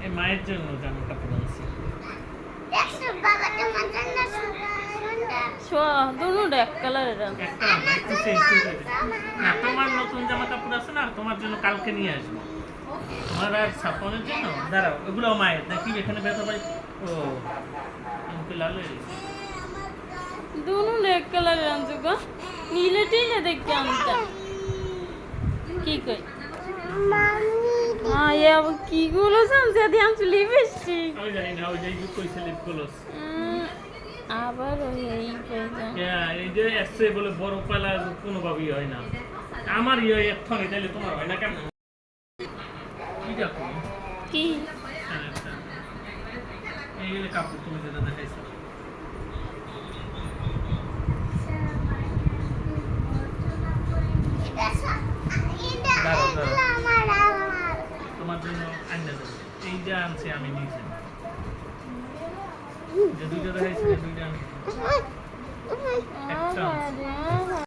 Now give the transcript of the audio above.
এই মায়ের জন্য জামা কাপড় আনছি। দুটো এক কালারের একটা না, একটু চেঞ্জ করে দেবে। না, তোমার নতুন জামা কাপড় আছে না, তোমার জন্য কালকে নিয়ে আসবো। তোমার আর সাপনের জন্য দাঁড়াও, ওগুলো মায়ের নাকি এখানে ব্যথা পাই। ও আমাকে লাল হয়ে গেছে। দুটো এক কালারের আনছো গো, নীলে টিলে দেখতে আনতাম কি কই আবার কি গুলো জানছে দিয়ে আনছো লিপস্টিক আমি জানি না, ওই যে কইছে লিপ গ্লস। আবার ওই এই কইছে হ্যাঁ, এই যে এসে বলে বড় পালা কোনোভাবেই হয় না। আমার ইয়ে একথনে তাইলে তোমার হয় না কেন? কি দেখো কি এই যে কাপড় তুমি যেটা দেখাইছো, তোমার জন্য আইনা দেবো। এই যে আনছি আমি নিজে, যে দুইটা দেখাইছি, দুইটা আনছি। একটা আনছি।